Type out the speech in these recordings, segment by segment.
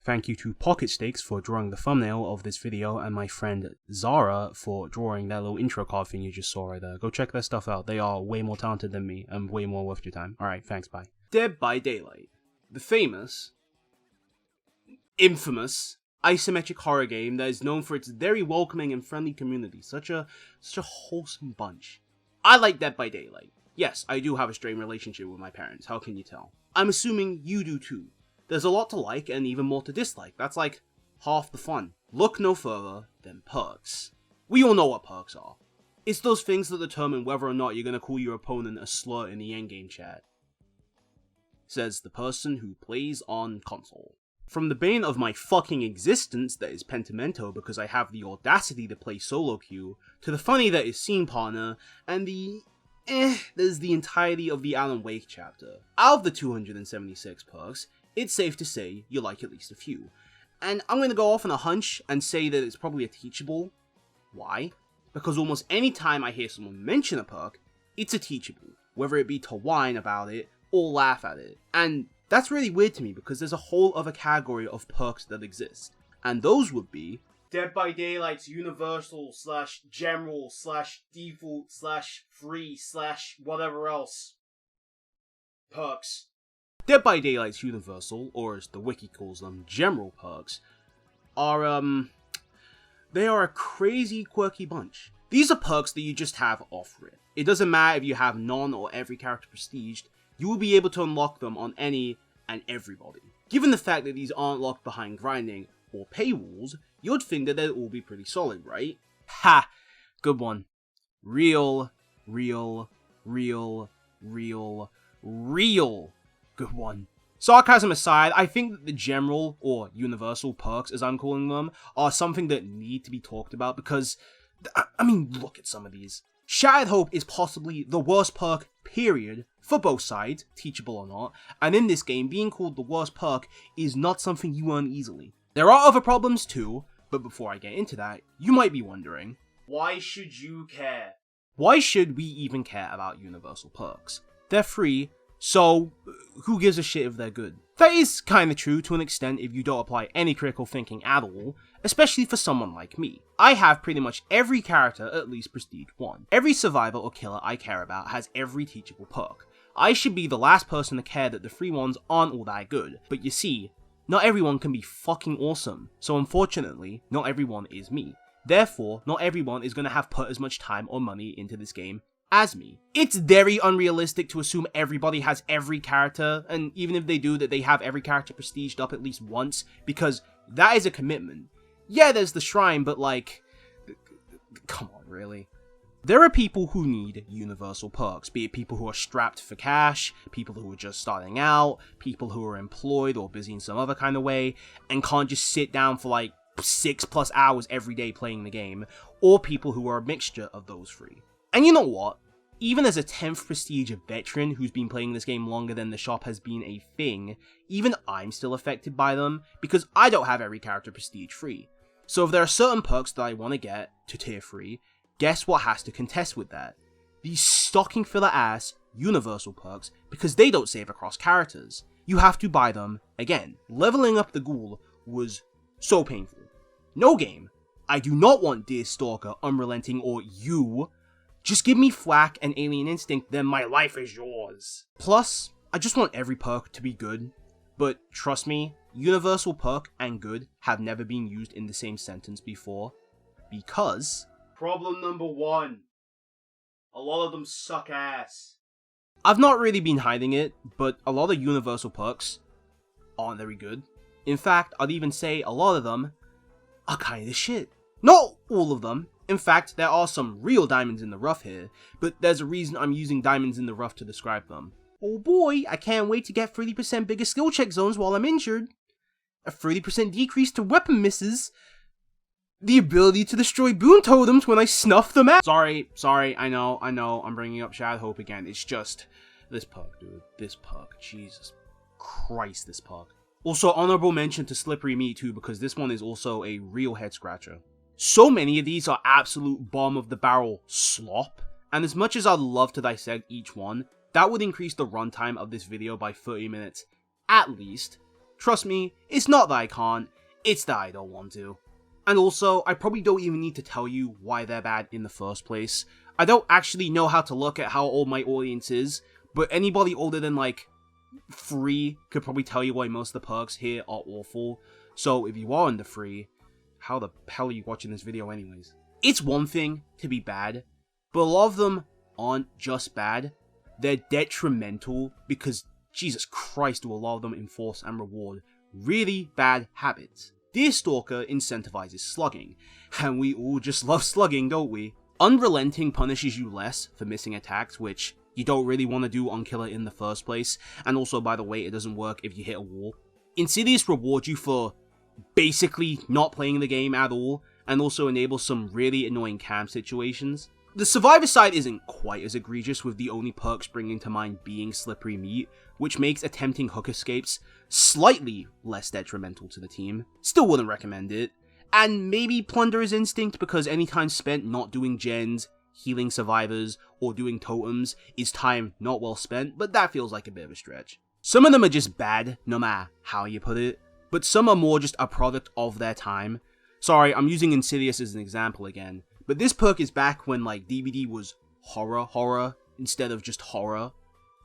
Thank you to Pocket Sticks for drawing the thumbnail of this video, and my friend Zara for drawing that little intro card thing you just saw right there. Go check their stuff out. They are way more talented than me and way more worth your time. Alright, thanks, bye. Dead by Daylight. The famous, infamous, isometric horror game that is known for its very welcoming and friendly community. Such a wholesome bunch. I like Dead by Daylight. Yes, I do have a strained relationship with my parents. How can you tell? I'm assuming you do too. There's a lot to like and even more to dislike. That's like half the fun. Look no further than perks. We all know what perks are. It's those things that determine whether or not you're going to call your opponent a slur in the endgame chat. Says the person who plays on console. From the bane of my fucking existence that is Pentimento because I have the audacity to play solo queue, to the funny that is Scene Partner, and the there's the entirety of the Alan Wake chapter. Out of the 276 perks, it's safe to say you like at least a few. And I'm going to go off on a hunch and say that it's probably a teachable. Why? Because almost any time I hear someone mention a perk, it's a teachable. Whether it be to whine about it or laugh at it. And that's really weird to me because there's a whole other category of perks that exist. And those would be Dead by Daylight's universal / general / default / free / whatever else perks. Dead by Daylight's universal, or as the wiki calls them, general perks, are, they are a crazy quirky bunch. These are perks that you just have off-rip. It doesn't matter if you have none or every character prestiged, you will be able to unlock them on any and everybody. Given the fact that these aren't locked behind grinding or paywalls, you'd think that they'd all be pretty solid, right? Ha! Good one. Real good one. Sarcasm aside, I think that the general, or universal perks as I'm calling them, are something that need to be talked about because, I mean, look at some of these. Shattered Hope is possibly the worst perk, period, for both sides, teachable or not, and in this game, being called the worst perk is not something you earn easily. There are other problems too, but before I get into that, you might be wondering, why should you care? Why should we even care about universal perks? They're free, so who gives a shit if they're good? That is kinda true to an extent if you don't apply any critical thinking at all, especially for someone like me. I have pretty much every character at least prestige 1. Every survivor or killer I care about has every teachable perk. I should be the last person to care that the free ones aren't all that good, but you see, not everyone can be fucking awesome, so unfortunately, not everyone is me. Therefore, not everyone is going to have put as much time or money into this game as me. It's very unrealistic to assume everybody has every character, and even if they do, that they have every character prestiged up at least once, because that is a commitment. Yeah, there's the shrine, but like, come on, really? There are people who need universal perks, be it people who are strapped for cash, people who are just starting out, people who are employed or busy in some other kind of way, and can't just sit down for like 6+ hours every day playing the game, or people who are a mixture of those three. And you know what? Even as a 10th prestige veteran who's been playing this game longer than the shop has been a thing, even I'm still affected by them, because I don't have every character prestige free. So if there are certain perks that I want to get to tier 3, guess what has to contest with that? These stocking filler ass universal perks, because they don't save across characters. You have to buy them again. Leveling up the ghoul was so painful. No game. I do not want Dear Stalker, Unrelenting, or you. Just give me Flak and Alien Instinct, then my life is yours. Plus, I just want every perk to be good. But trust me, universal perk and good have never been used in the same sentence before. Because problem number 1. A lot of them suck ass. I've not really been hiding it, but a lot of universal perks aren't very good. In fact, I'd even say a lot of them are kinda shit. Not all of them. In fact, there are some real diamonds in the rough here, but there's a reason I'm using diamonds in the rough to describe them. Oh boy, I can't wait to get 30% bigger skill check zones while I'm injured. A 30% decrease to weapon misses. The ability to destroy boon totems when I snuff them out. Sorry, I know, I'm bringing up Shattered Hope again. It's just, this perk, dude. This perk. Jesus Christ, this perk. Also, honorable mention to Slippery Meat too, because this one is also a real head scratcher. So many of these are absolute bottom of the barrel slop, and as much as I'd love to dissect each one, that would increase the runtime of this video by 30 minutes at least. Trust me, it's not that I can't, it's that I don't want to. And also, I probably don't even need to tell you why they're bad in the first place. I don't actually know how to look at how old my audience is, but anybody older than like 3 could probably tell you why most of the perks here are awful. So if you are under 3, how the hell are you watching this video anyways? It's one thing to be bad, but a lot of them aren't just bad, they're detrimental because Jesus Christ do a lot of them enforce and reward really bad habits. Deerstalker incentivizes slugging, and we all just love slugging, don't we? Unrelenting punishes you less for missing attacks, which you don't really want to do on Killer in the first place, and also, by the way, it doesn't work if you hit a wall. Insidious rewards you for basically not playing the game at all, and also enables some really annoying camp situations. The Survivor side isn't quite as egregious, with the only perks bringing to mind being Slippery Meat, which makes attempting hook escapes slightly less detrimental to the team. Still wouldn't recommend it. And maybe Plunderer's Instinct, because any time spent not doing gens, healing survivors, or doing totems is time not well spent, but that feels like a bit of a stretch. Some of them are just bad, no matter how you put it, but some are more just a product of their time. Sorry, I'm using Insidious as an example again, but this perk is back when like DVD was horror instead of just horror.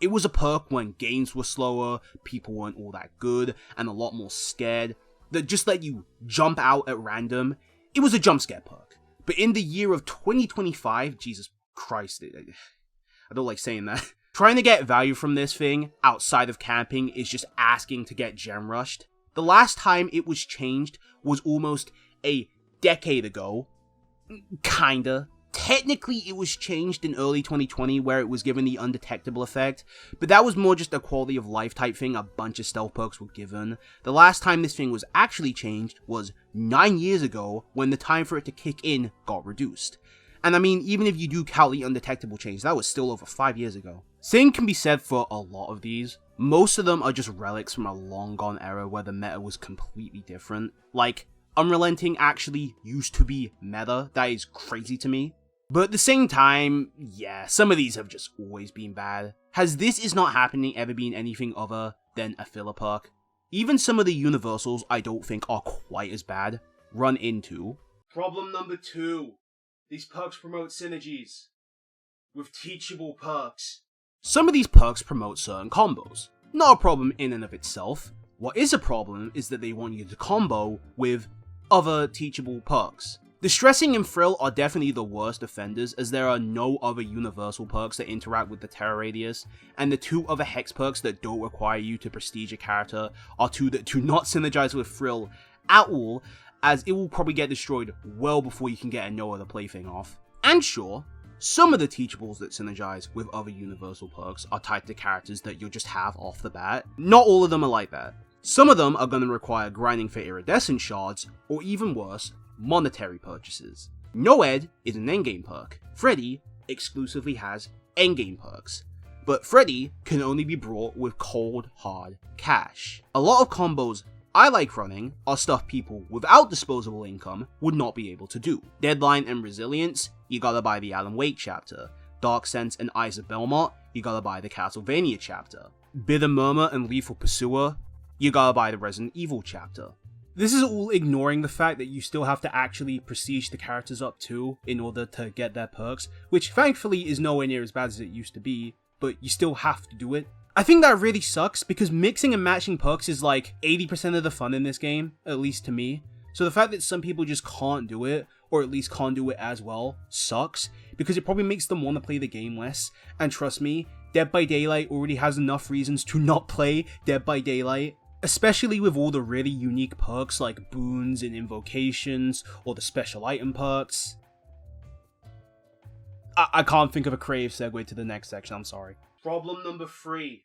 It was a perk when games were slower, people weren't all that good, and a lot more scared, that just let you jump out at random. It was a jump scare perk. But in the year of 2025, Jesus Christ, I don't like saying that. Trying to get value from this thing outside of camping is just asking to get gem rushed. The last time it was changed was almost a decade ago. Kinda. Technically, it was changed in early 2020 where it was given the undetectable effect, but that was more just a quality of life type thing a bunch of stealth perks were given. The last time this thing was actually changed was 9 years ago when the time for it to kick in got reduced. And I mean, even if you do count the undetectable change, that was still over 5 years ago. Same can be said for a lot of these. Most of them are just relics from a long gone era where the meta was completely different. Like, Unrelenting actually used to be meta, that is crazy to me. But at the same time, yeah, some of these have just always been bad. Has This Is Not Happening ever been anything other than a filler perk? Even some of the universals I don't think are quite as bad. Run into. Problem number 2. These perks promote synergies with teachable perks. Some of these perks promote certain combos. Not a problem in and of itself. What is a problem is that they want you to combo with other teachable perks. Distressing and Thrill are definitely the worst offenders, as there are no other universal perks that interact with the terror radius, and the 2 other hex perks that don't require you to prestige a character are 2 that do not synergize with Thrill at all, as it will probably get destroyed well before you can get a no other plaything off. And sure, some of the teachables that synergize with other universal perks are tied to characters that you'll just have off the bat. Not all of them are like that. Some of them are going to require grinding for iridescent shards, or even worse, monetary purchases. Noed is an endgame perk. Freddy exclusively has endgame perks, but Freddy can only be brought with cold, hard cash. A lot of combos I like running are stuff people without disposable income would not be able to do. Deadline and Resilience, you gotta buy the Alan Wake chapter. Dark Sense and Eyes of Belmont, you gotta buy the Castlevania chapter. Bitter Murmur and Lethal Pursuer, you gotta buy the Resident Evil chapter. This is all ignoring the fact that you still have to actually prestige the characters up too in order to get their perks, which thankfully is nowhere near as bad as it used to be, but you still have to do it. I think that really sucks because mixing and matching perks is like 80% of the fun in this game, at least to me. So the fact that some people just can't do it, or at least can't do it as well, sucks, because it probably makes them want to play the game less. And trust me, Dead by Daylight already has enough reasons to not play Dead by Daylight. Especially with all the really unique perks like boons and invocations, or the special item perks. I can't think of a creative segue to the next section, I'm sorry. Problem number 3.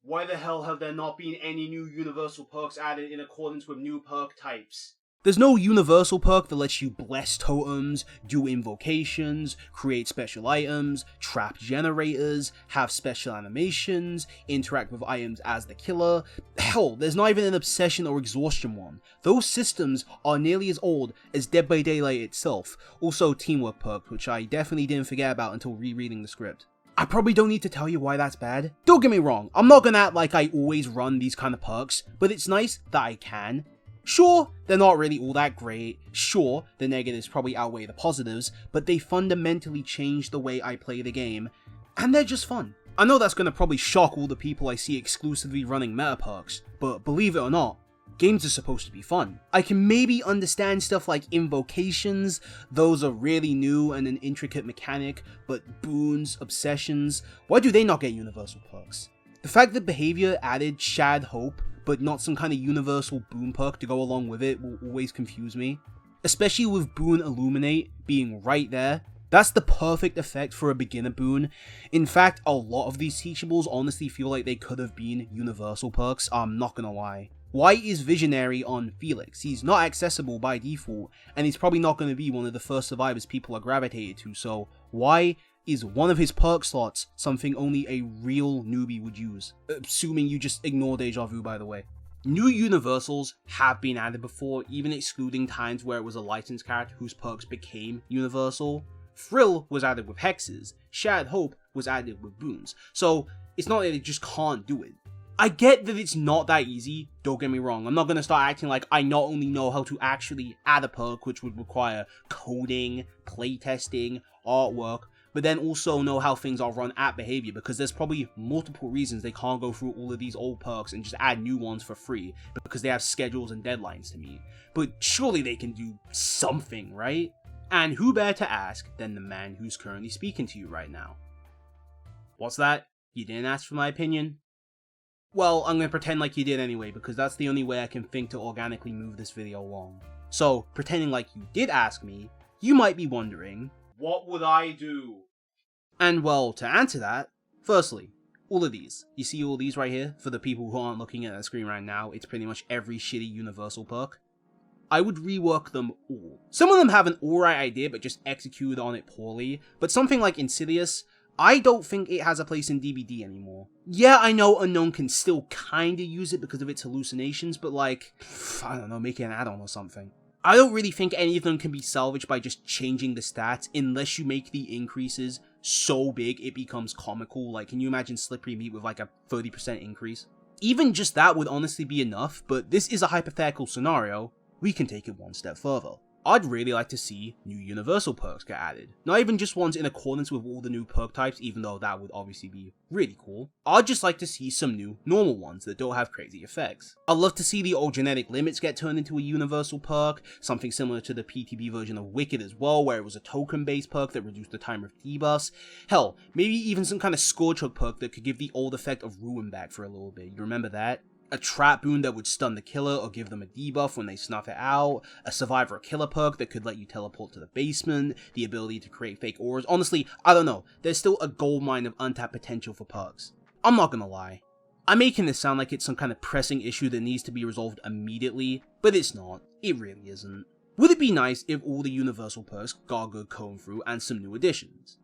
Why the hell have there not been any new universal perks added in accordance with new perk types? There's no universal perk that lets you bless totems, do invocations, create special items, trap generators, have special animations, interact with items as the killer. Hell, there's not even an obsession or exhaustion one. Those systems are nearly as old as Dead by Daylight itself. Also teamwork perk, which I definitely didn't forget about until rereading the script. I probably don't need to tell you why that's bad. Don't get me wrong, I'm not gonna act like I always run these kind of perks, but it's nice that I can. Sure, they're not really all that great, sure, the negatives probably outweigh the positives, but they fundamentally change the way I play the game, and they're just fun. I know that's gonna probably shock all the people I see exclusively running meta perks, but believe it or not, games are supposed to be fun. I can maybe understand stuff like invocations, those are really new and an intricate mechanic, but boons, obsessions, why do they not get universal perks? The fact that behavior added Shattered Hope, but not some kind of universal boon perk to go along with it will always confuse me. Especially with Boon Illuminate being right there. That's the perfect effect for a beginner boon. In fact, a lot of these teachables honestly feel like they could have been universal perks, I'm not gonna lie. Why is Visionary on Felix? He's not accessible by default, and he's probably not going to be one of the first survivors people are gravitated to, so why is one of his perk slots something only a real newbie would use? Assuming you just ignore Deja Vu, by the way. New universals have been added before, even excluding times where it was a licensed character whose perks became universal. Thrill was added with hexes, Shattered Hope was added with boons, so it's not that they just can't do it. I get that it's not that easy, don't get me wrong, I'm not going to start acting like I not only know how to actually add a perk, which would require coding, playtesting, artwork, but then also know how things are run at behavior, because there's probably multiple reasons they can't go through all of these old perks and just add new ones for free, because they have schedules and deadlines to meet. But surely they can do something, right? And who better to ask than the man who's currently speaking to you right now? What's that? You didn't ask for my opinion? Well, I'm going to pretend like you did anyway, because that's the only way I can think to organically move this video along. So, pretending like you did ask me, you might be wondering, what would I do? And well, to answer that, firstly, all of these. You see all these right here? For the people who aren't looking at the screen right now, it's pretty much every shitty universal perk. I would rework them all. Some of them have an alright idea but just executed on it poorly, but something like Insidious, I don't think it has a place in DBD anymore. Yeah, I know Unknown can still kinda use it because of its hallucinations, but like, I don't know, make it an add-on or something. I don't really think any of them can be salvaged by just changing the stats unless you make the increases so big it becomes comical. Like, can you imagine Slippery Meat with like a 30% increase? Even just that would honestly be enough, but this is a hypothetical scenario. We can take it one step further. I'd really like to see new universal perks get added. Not even just ones in accordance with all the new perk types, even though that would obviously be really cool. I'd just like to see some new normal ones that don't have crazy effects. I'd love to see the old genetic limits get turned into a universal perk, something similar to the PTB version of Wicked as well, where it was a token based perk that reduced the timer of debuffs. Hell, maybe even some kind of Scourge Hook perk that could give the old effect of Ruin back for a little bit. You remember that? A trap boon that would stun the killer or give them a debuff when they snuff it out, a survivor killer perk that could let you teleport to the basement, the ability to create fake auras. Honestly, I don't know, there's still a goldmine of untapped potential for perks. I'm not gonna lie, I'm making this sound like it's some kind of pressing issue that needs to be resolved immediately, but it's not, it really isn't. Would it be nice if all the universal perks got a good comb through and some new additions?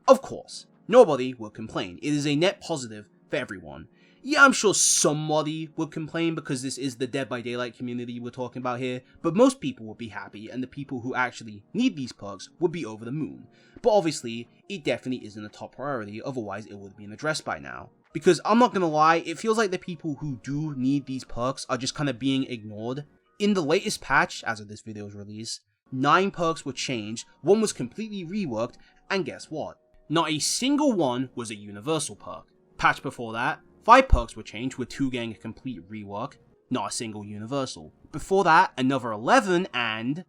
Of course, nobody would complain, it is a net positive for everyone. Yeah, I'm sure somebody would complain because this is the Dead by Daylight community we're talking about here, but most people would be happy and the people who actually need these perks would be over the moon. But obviously, it definitely isn't a top priority, otherwise it would have been addressed by now. Because I'm not gonna lie, it feels like the people who do need these perks are just kind of being ignored. In the latest patch, as of this video's release, 9 perks were changed, 1 was completely reworked, and guess what? Not a single one was a universal perk. Patch before that, 5 perks were changed, with 2 getting a complete rework, not a single universal. Before that, another 11, and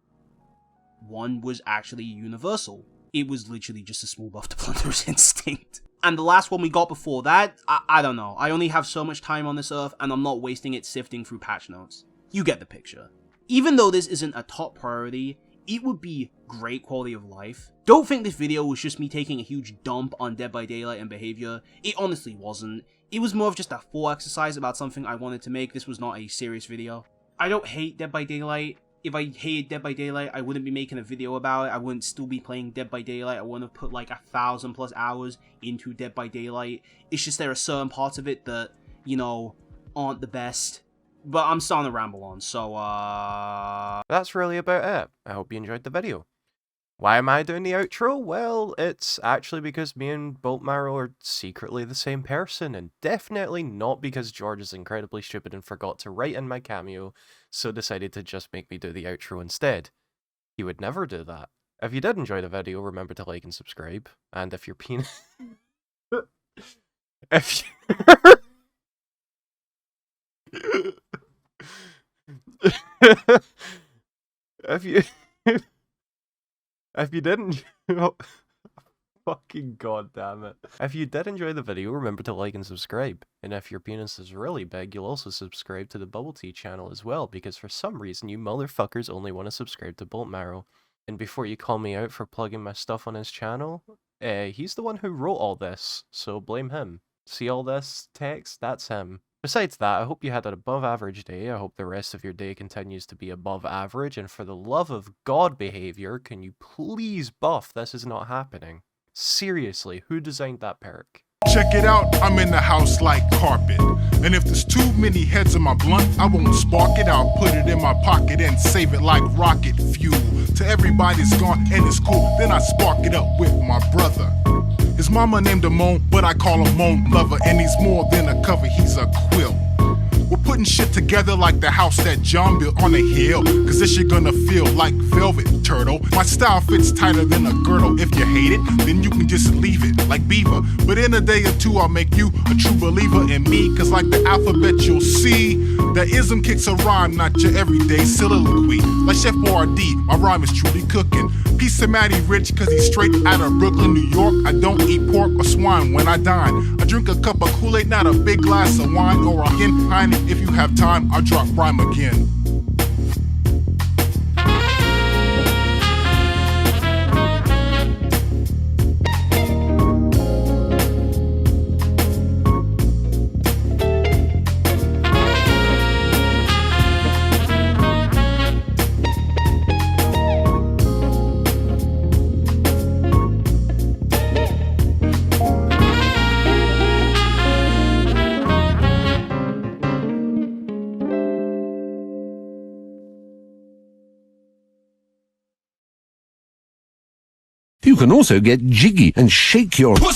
1 was actually universal. It was literally just a small buff to Plunderer's Instinct. And the last one we got before that, I don't know. I only have so much time on this earth, and I'm not wasting it sifting through patch notes. You get the picture. Even though this isn't a top priority, it would be great quality of life. Don't think this video was just me taking a huge dump on Dead by Daylight and behavior. It honestly wasn't. It was more of just a full exercise about something I wanted to make. This was not a serious video. I don't hate Dead by Daylight. If I hated Dead by Daylight, I wouldn't be making a video about it. I wouldn't still be playing Dead by Daylight. I wouldn't have put like 1,000+ hours into Dead by Daylight. It's just there are certain parts of it that, you know, aren't the best. But I'm starting to ramble on, so That's really about it. I hope you enjoyed the video. Why am I doing the outro? Well, it's actually because me and Boltmarrow are secretly the same person, and definitely not because George is incredibly stupid and forgot to write in my cameo, so decided to just make me do the outro instead. He would never do that. If you did enjoy the video, remember to like and subscribe, and if your penis... if you... if you... If you didn't... Fucking goddamn it. If you did enjoy the video, remember to like and subscribe. And if your penis is really big, you'll also subscribe to the Bubble Tea channel as well, because for some reason you motherfuckers only want to subscribe to Boltmarrow. And before you call me out for plugging my stuff on his channel, he's the one who wrote all this, so blame him. See all this text? That's him. Besides that, I hope you had an above average day. I hope the rest of your day continues to be above average, and for the love of God behavior, can you please buff This Is Not Happening? Seriously, who designed that perk? Check it out, I'm in the house like carpet. And if there's too many heads in my blunt, I won't spark it. I'll put it in my pocket and save it like rocket fuel. Till everybody's gone and it's cool, then I spark it up with my brother. His mama named him Moan, but I call him Moan Lover. And he's more than a cover, he's a quilt. We're putting shit together like the house that John built on a hill. Cause this shit gonna feel like velvet, turtle. My style fits tighter than a girdle. If you hate it, then you can just leave it like Beaver. But in a day or two, I'll make you a true believer in me. Cause like the alphabet, you'll see that ism kicks a rhyme, not your everyday soliloquy. Like Chef Boyardee, my rhyme is truly cooking. Peace to Matty Rich, cause he's straight out of Brooklyn, New York. I don't eat pork or swine when I dine. I drink a cup of Kool-Aid, not a big glass of wine or a Heine. If you have time, I'll drop rhyme again. You can also get jiggy and shake your pussy.